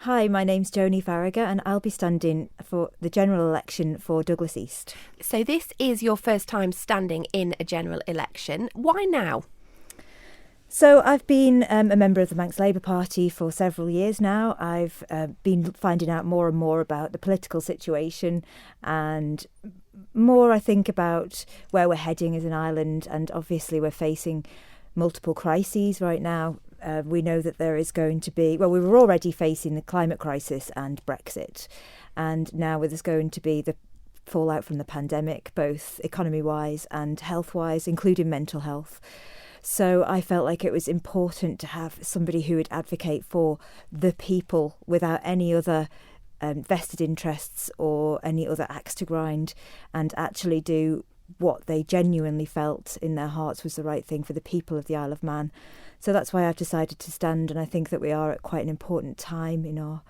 Hi, my name's Joney Faragher and I'll be standing for the general election for Douglas East. So this is your first time standing in a general election. Why now? So I've been a member of the Manx Labour Party for several years now. I've been finding out more and more about the political situation and more, I think, about where we're heading as an island. And obviously we're facing multiple crises right now. We know that there is going to be, we were already facing the climate crisis and Brexit, and now there's going to be the fallout from the pandemic, both economy-wise and health-wise, including mental health. So I felt like it was important to have somebody who would advocate for the people without any other vested interests or any other axe to grind, and actually do what they genuinely felt in their hearts was the right thing for the people of the Isle of Man. So that's why I've decided to stand, and I think that we are at quite an important time in our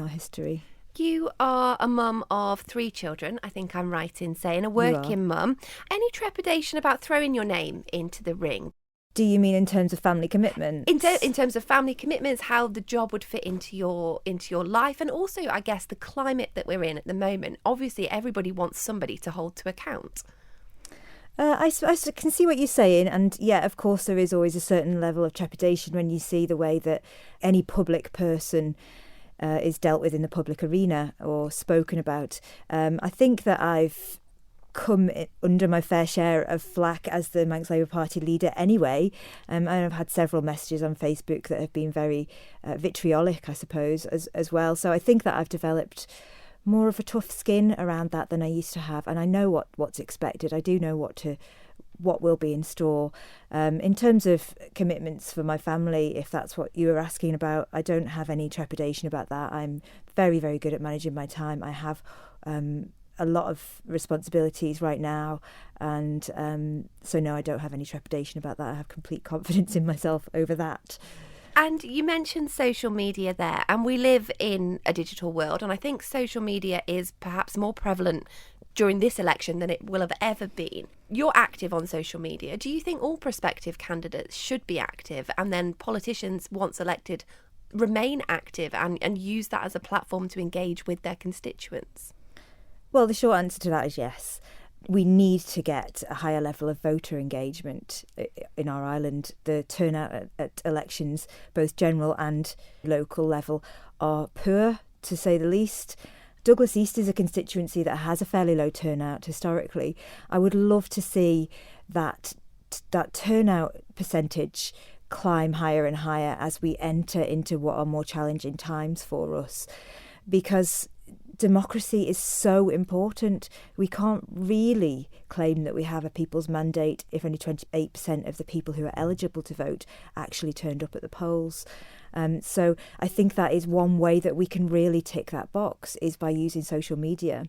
history. You are a mum of 3 children, I think I'm right in saying, a working mum. Any trepidation about throwing your name into the ring? Do you mean in terms of family commitments? In terms of family commitments, how the job would fit into your life, and also, I guess, the climate that we're in at the moment. Obviously, everybody wants somebody to hold to account. I can see what you're saying, and yeah, of course there is always a certain level of trepidation when you see the way that any public person is dealt with in the public arena or spoken about. I think that I've come under my fair share of flack as the Manx Labour Party leader anyway. I've had several messages on Facebook that have been very vitriolic, I suppose, as well. So I think that I've developed more of a tough skin around that than I used to have, and I know what's expected. I do know what will be in store. In terms of commitments for my family, if that's what you were asking about, I don't have any trepidation about that. I'm very, very good at managing my time. I have a lot of responsibilities right now, and so no, I don't have any trepidation about that. I have complete confidence in myself over that. And you mentioned social media there, and we live in a digital world, and I think social media is perhaps more prevalent during this election than it will have ever been. You're active on social media. Do you think all prospective candidates should be active, and then politicians, once elected, remain active and use that as a platform to engage with their constituents? Well, the short answer to that is yes. We need to get a higher level of voter engagement in our island. The turnout at elections, both general and local level, are poor, to say the least. Douglas East is a constituency that has a fairly low turnout historically. I would love to see that turnout percentage climb higher and higher as we enter into what are more challenging times for us, because democracy is so important. We can't really claim that we have a people's mandate if only 28% of the people who are eligible to vote actually turned up at the polls. So I think that is one way that we can really tick that box, is by using social media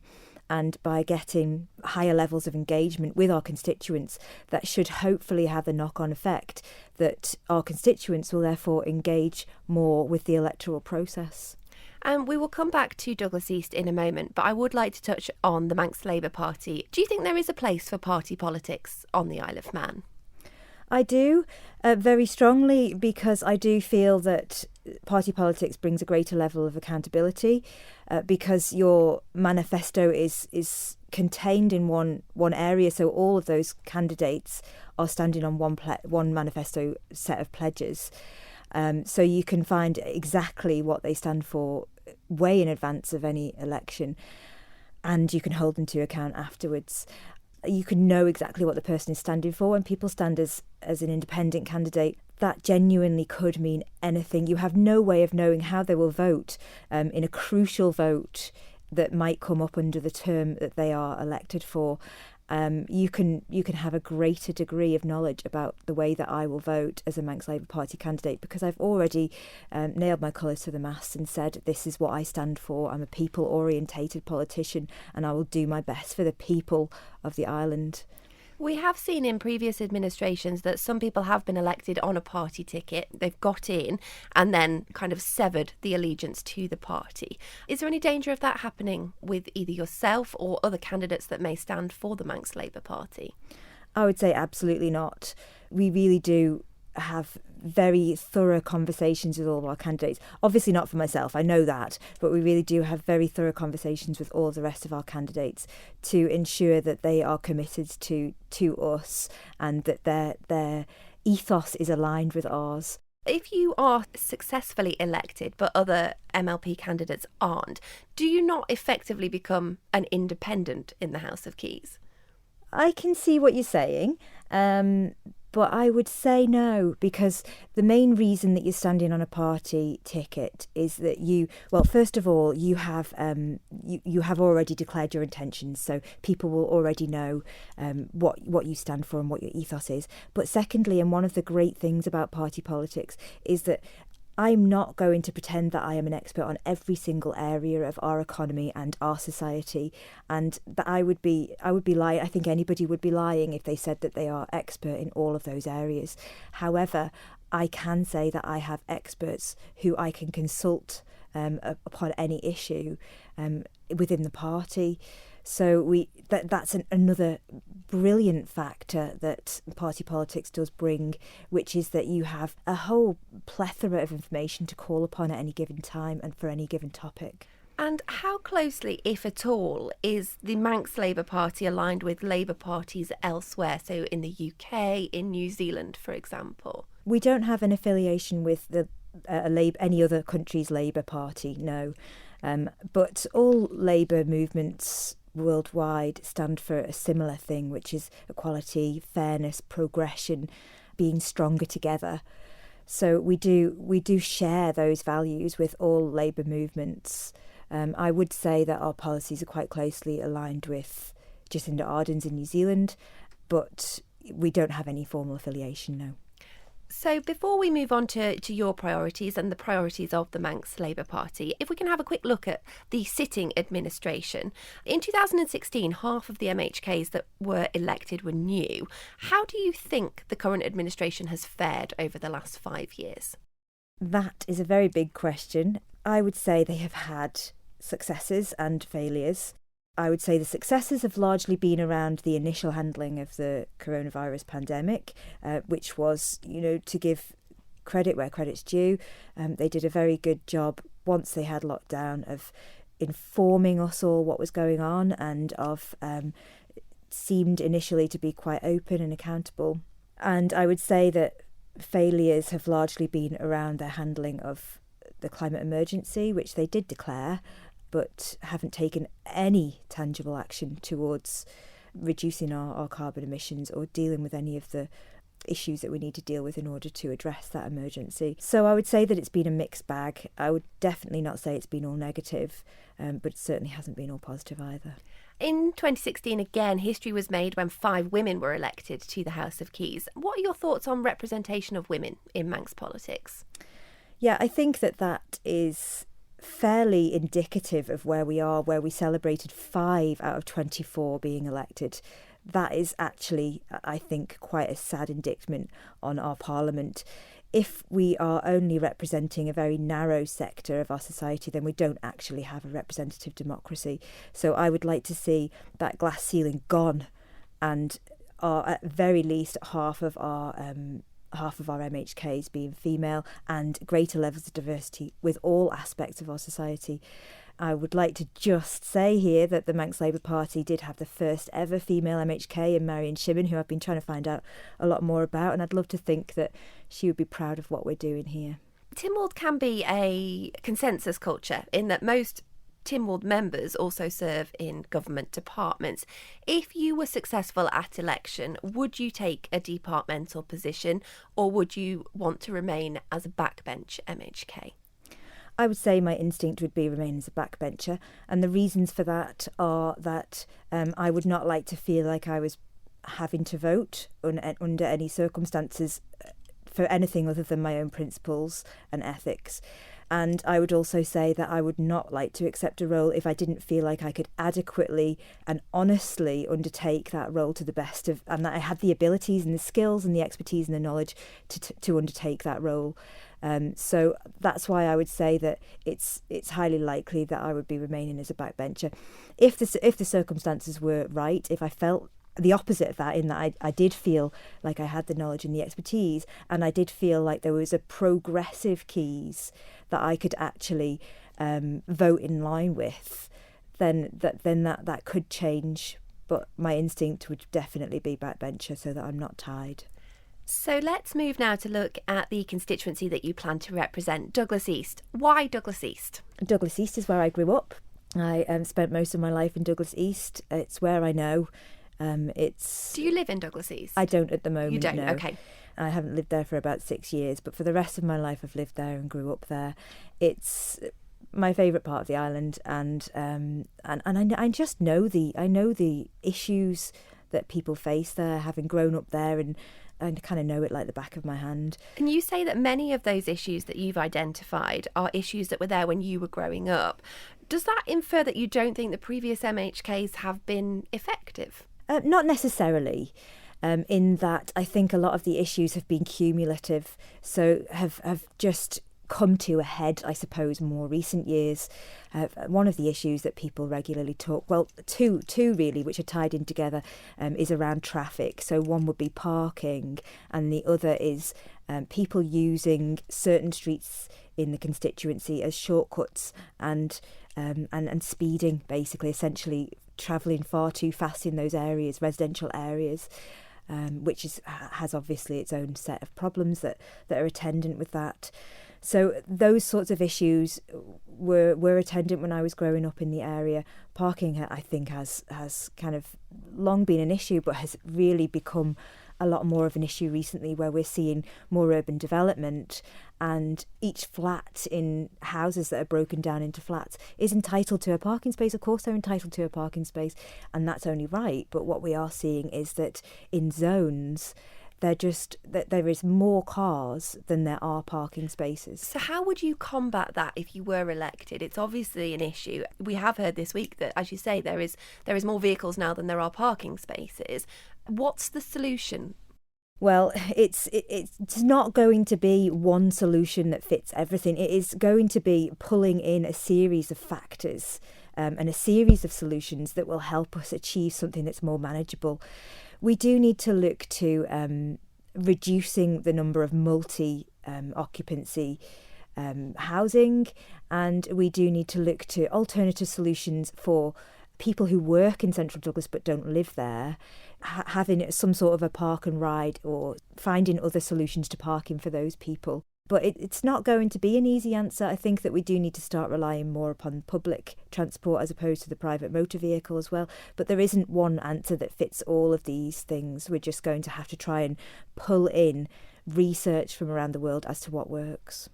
and by getting higher levels of engagement with our constituents. That should hopefully have the knock-on effect that our constituents will therefore engage more with the electoral process. And we will come back to Douglas East in a moment, but I would like to touch on the Manx Labour Party. Do you think there is a place for party politics on the Isle of Man? I do, very strongly, because I do feel that party politics brings a greater level of accountability, because your manifesto is contained in one area, so all of those candidates are standing on one manifesto set of pledges. So you can find exactly what they stand for way in advance of any election, and you can hold them to account afterwards. You can know exactly what the person is standing for. When people stand as an independent candidate, that genuinely could mean anything. You have no way of knowing how they will vote in a crucial vote that might come up under the term that they are elected for. You can have a greater degree of knowledge about the way that I will vote as a Manx Labour Party candidate, because I've already nailed my colours to the mast and said this is what I stand for. I'm a people-orientated politician, and I will do my best for the people of the island. We have seen in previous administrations that some people have been elected on a party ticket, they've got in and then kind of severed the allegiance to the party. Is there any danger of that happening with either yourself or other candidates that may stand for the Manx Labour Party? I would say absolutely not. We really do have very thorough conversations with all of our candidates. Obviously not for myself, I know that, but we really do have very thorough conversations with all of the rest of our candidates to ensure that they are committed to us and that their ethos is aligned with ours. If you are successfully elected but other MLP candidates aren't, do you not effectively become an independent in the House of Keys? I can see what you're saying, but I would say no, because the main reason that you're standing on a party ticket is that first of all, you have already declared your intentions, so people will already know what you stand for and what your ethos is. But secondly, and one of the great things about party politics is that I'm not going to pretend that I am an expert on every single area of our economy and our society, and that I would be lying. I think anybody would be lying if they said that they are expert in all of those areas. However, I can say that I have experts who I can consult upon any issue within the party. So that's another brilliant factor that party politics does bring, which is that you have a whole plethora of information to call upon at any given time and for any given topic. And how closely, if at all, is the Manx Labour Party aligned with Labour parties elsewhere, so in the UK, in New Zealand, for example? We don't have an affiliation with any other country's Labour Party, no. But all Labour movements worldwide stand for a similar thing, which is equality, fairness, progression, being stronger together. So we do share those values with all Labour movements. I would say that our policies are quite closely aligned with Jacinda Ardern's in New Zealand, but we don't have any formal affiliation, no. So before we move on to your priorities and the priorities of the Manx Labour Party, if we can have a quick look at the sitting administration. In 2016, half of the MHKs that were elected were new. How do you think the current administration has fared over the last 5 years? That is a very big question. I would say they have had successes and failures. I would say the successes have largely been around the initial handling of the coronavirus pandemic, which was, to give credit where credit's due. They did a very good job once they had lockdown of informing us all what was going on and of seemed initially to be quite open and accountable. And I would say that failures have largely been around their handling of the climate emergency, which they did declare, but haven't taken any tangible action towards reducing our carbon emissions or dealing with any of the issues that we need to deal with in order to address that emergency. So I would say that it's been a mixed bag. I would definitely not say it's been all negative, but it certainly hasn't been all positive either. In 2016, again, history was made when 5 women were elected to the House of Keys. What are your thoughts on representation of women in Manx politics? Yeah, I think that is fairly indicative of where we are, where we celebrated 5 out of 24 being elected. That is actually, I think, quite a sad indictment on our parliament. If we are only representing a very narrow sector of our society, then we don't actually have a representative democracy. So I would like to see that glass ceiling gone, and at very least half of our MHKs being female, and greater levels of diversity with all aspects of our society. I would like to just say here that the Manx Labour Party did have the first ever female MHK in Marion Shimmin, who I've been trying to find out a lot more about, and I'd love to think that she would be proud of what we're doing here. Tynwald can be a consensus culture in that most Tynwald members also serve in government departments. If you were successful at election, would you take a departmental position, or would you want to remain as a backbench MHK? I would say my instinct would be remain as a backbencher, and the reasons for that are that I would not like to feel like I was having to vote under any circumstances for anything other than my own principles and ethics. And I would also say that I would not like to accept a role if I didn't feel like I could adequately and honestly undertake that role to the best of, and that I had the abilities and the skills and the expertise and the knowledge to undertake that role. So that's why I would say that it's highly likely that I would be remaining as a backbencher. If the circumstances were right, if I felt the opposite of that, in that I did feel like I had the knowledge and the expertise, and I did feel like there was a progressive keys that I could actually vote in line with, then that could change. But my instinct would definitely be backbencher, so that I'm not tied. So let's move now to look at the constituency that you plan to represent, Douglas East. Why Douglas East? Douglas East is where I grew up. I spent most of my life in Douglas East. It's where I know. Do you live in Douglas East? I don't at the moment. You don't? No. Okay. I haven't lived there for about 6 years, but for the rest of my life I've lived there and grew up there. It's my favourite part of the island, and I just know the issues that people face there, having grown up there, and I kind of know it like the back of my hand. And you say that many of those issues that you've identified are issues that were there when you were growing up. Does that infer that you don't think the previous MHKs have been effective? Not necessarily, in that I think a lot of the issues have been cumulative, so have just come to a head, I suppose, more recent years. One of the issues that people regularly talk, well, two really, which are tied in together, is around traffic. So one would be parking, and the other is people using certain streets in the constituency as shortcuts and speeding, basically, essentially travelling far too fast in those areas, residential areas. Which has obviously its own set of problems that are attendant with that. So those sorts of issues were attendant when I was growing up in the area. Parking, I think, has kind of long been an issue, but has really become a lot more of an issue recently, where we're seeing more urban development, and each flat in houses that are broken down into flats is entitled to a parking space. Of course they're entitled to a parking space, and that's only right. But what we are seeing is that in zones, that there is more cars than there are parking spaces. So how would you combat that if you were elected? It's obviously an issue. We have heard this week that, as you say, there is more vehicles now than there are parking spaces. What's the solution? Well, it's not going to be one solution that fits everything. It is going to be pulling in a series of factors and a series of solutions that will help us achieve something that's more manageable. We do need to look to reducing the number of multi-occupancy housing, and we do need to look to alternative solutions for people who work in Central Douglas but don't live there, having some sort of a park and ride, or finding other solutions to parking for those people. But it's not going to be an easy answer. I think that we do need to start relying more upon public transport as opposed to the private motor vehicle as well. But there isn't one answer that fits all of these things. We're just going to have to try and pull in research from around the world as to what works.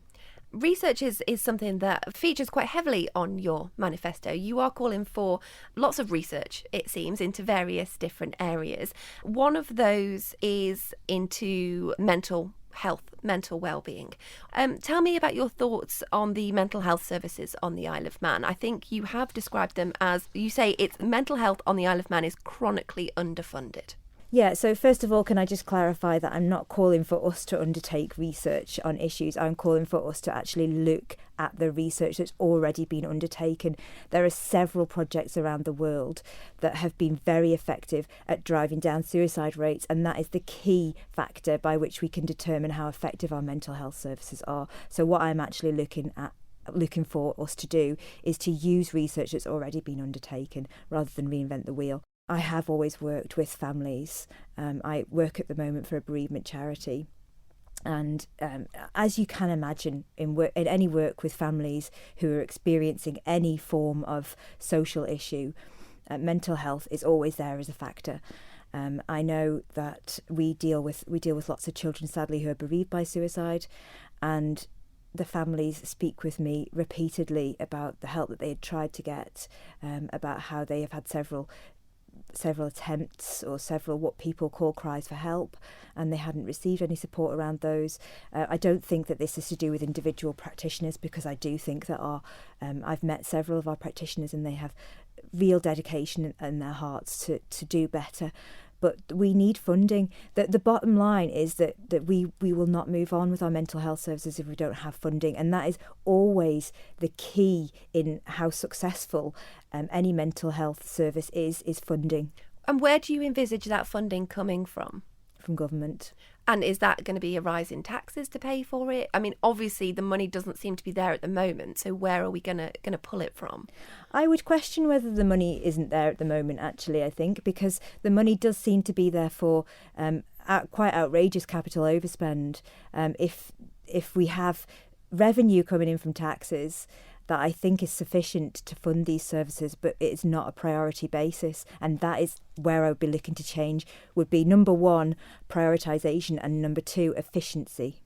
Research is something that features quite heavily on your manifesto. You are calling for lots of research, it seems, into various different areas. One of those is into mental health, mental well-being. Tell me about your thoughts on the mental health services on the Isle of Man. I think you have described them as, you say, it's mental health on the Isle of Man is chronically underfunded. Yeah, so first of all, can I just clarify that I'm not calling for us to undertake research on issues. I'm calling for us to actually look at the research that's already been undertaken. There are several projects around the world that have been very effective at driving down suicide rates, and that is the key factor by which we can determine how effective our mental health services are. So what I'm actually looking for us to do is to use research that's already been undertaken rather than reinvent the wheel. I have always worked with families. I work at the moment for a bereavement charity. And as you can imagine, in any work with families who are experiencing any form of social issue, mental health is always there as a factor. I know that we deal with lots of children, sadly, who are bereaved by suicide, and the families speak with me repeatedly about the help that they had tried to get, about how they have had several attempts or several what people call cries for help, and they hadn't received any support around those. I don't think that this is to do with individual practitioners, because I do think that I've met several of our practitioners and they have real dedication in their hearts to do better. But we need funding. The bottom line is that we will not move on with our mental health services if we don't have funding. And that is always the key in how successful any mental health service is funding. And where do you envisage that funding coming from? From government. And is that going to be a rise in taxes to pay for it? I mean, obviously the money doesn't seem to be there at the moment, so where are we going to pull it from? I would question whether the money isn't there at the moment, actually, I think, because the money does seem to be there for quite outrageous capital overspend. If we have revenue coming in from taxes that I think is sufficient to fund these services, but it's not a priority basis. And that is where I would be looking to change, would be number one, prioritisation, and number two, efficiency.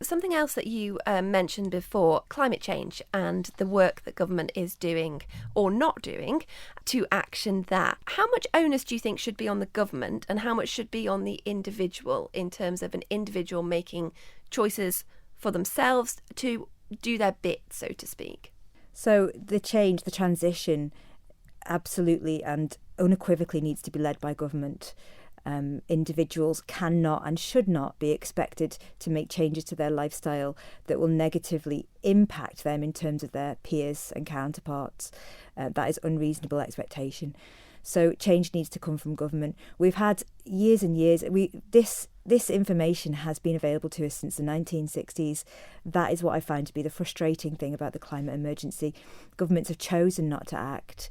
Something else that you mentioned before, climate change and the work that government is doing or not doing to action that. How much onus do you think should be on the government and how much should be on the individual in terms of an individual making choices for themselves to do their bit, so to speak? So the change, the transition, absolutely and unequivocally needs to be led by government. Individuals cannot and should not be expected to make changes to their lifestyle that will negatively impact them in terms of their peers and counterparts. That is unreasonable expectation. So change needs to come from government. We've had years and years. This information has been available to us since the 1960s. That is what I find to be the frustrating thing about the climate emergency. Governments have chosen not to act.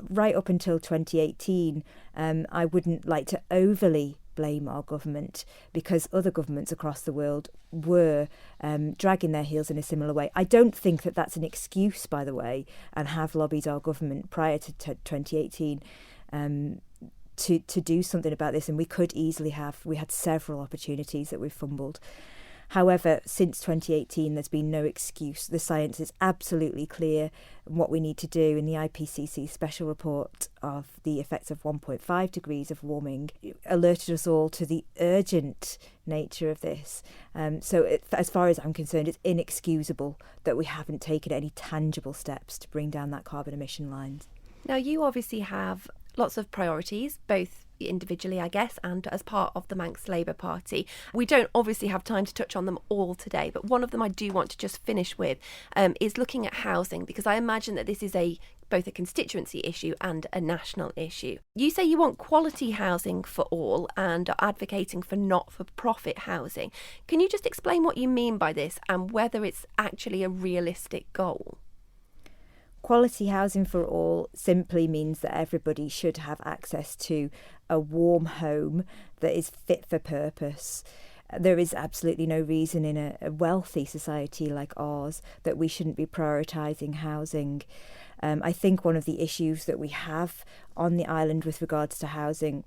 Right up until 2018, I wouldn't like to overly blame our government because other governments across the world were dragging their heels in a similar way. I don't think that that's an excuse, by the way, and have lobbied our government prior to 2018 to do something about this, and we could easily have. We had several opportunities that we've fumbled. However, since 2018, there's been no excuse. The science is absolutely clear what we need to do. In the IPCC special report of the effects of 1.5 degrees of warming alerted us all to the urgent nature of this. As far as I'm concerned, it's inexcusable that we haven't taken any tangible steps to bring down that carbon emission lines. Now, you obviously have lots of priorities, both individually, I guess, and as part of the Manx Labour Party. We don't obviously have time to touch on them all today, but one of them I do want to just finish with is looking at housing, because I imagine that this is both a constituency issue and a national issue. You say you want quality housing for all and are advocating for not-for-profit housing. Can you just explain what you mean by this and whether it's actually a realistic goal? Quality housing for all simply means that everybody should have access to a warm home that is fit for purpose. There is absolutely no reason in a wealthy society like ours that we shouldn't be prioritising housing. I think one of the issues that we have on the island with regards to housing,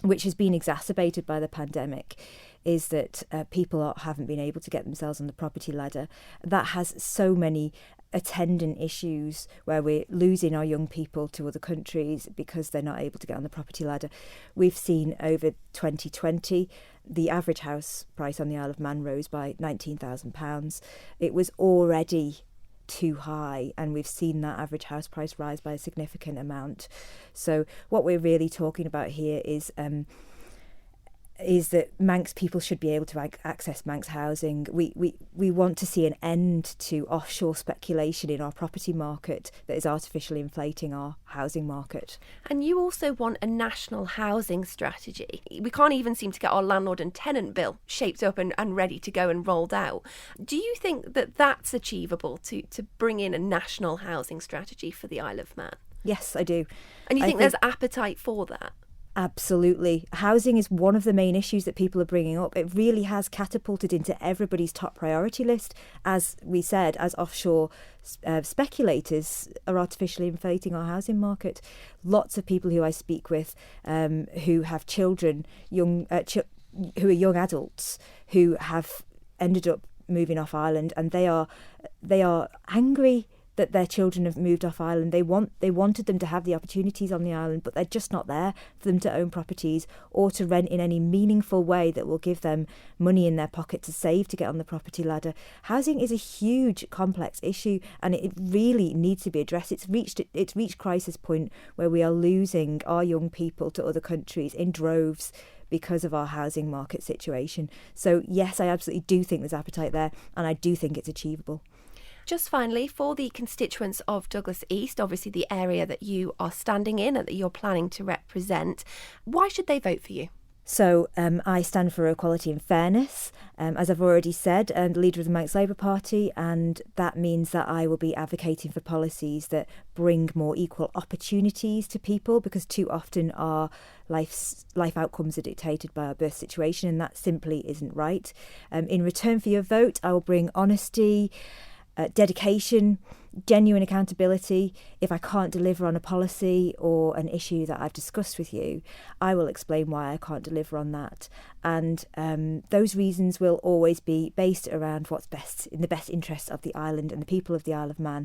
which has been exacerbated by the pandemic, is that people haven't been able to get themselves on the property ladder. That has so many attendant issues where we're losing our young people to other countries because they're not able to get on the property ladder. We've seen over 2020 the average house price on the Isle of Man rose by £19,000. It was already too high, and we've seen that average house price rise by a significant amount. So what we're really talking about here is that Manx people should be able to access Manx housing. We want to see an end to offshore speculation in our property market that is artificially inflating our housing market. And you also want a national housing strategy. We can't even seem to get our landlord and tenant bill shaped up and ready to go and rolled out. Do you think that that's achievable to bring in a national housing strategy for the Isle of Man? Yes, I do. And you think there's appetite for that? Absolutely. Housing is one of the main issues that people are bringing up. It really has catapulted into everybody's top priority list, as we said, as offshore speculators are artificially inflating our housing market. Lots of people who I speak with who have children, who are young adults, who have ended up moving off island, and they are angry that their children have moved off island. They wanted them to have the opportunities on the island, but they're just not there for them to own properties or to rent in any meaningful way that will give them money in their pocket to save to get on the property ladder. Housing is a huge, complex issue, and it really needs to be addressed. It's reached crisis point where we are losing our young people to other countries in droves because of our housing market situation. So yes, I absolutely do think there's appetite there, and I do think it's achievable. Just finally, for the constituents of Douglas East, obviously the area that you are standing in and that you're planning to represent, why should they vote for you? So I stand for equality and fairness, as I've already said, the leader of the Manx Labour Party, and that means that I will be advocating for policies that bring more equal opportunities to people, because too often our life outcomes are dictated by our birth situation, and that simply isn't right. In return for your vote, I will bring honesty, dedication, genuine accountability. If I can't deliver on a policy or an issue that I've discussed with you, I will explain why I can't deliver on that. And those reasons will always be based around what's best in the best interest of the island and the people of the Isle of Man.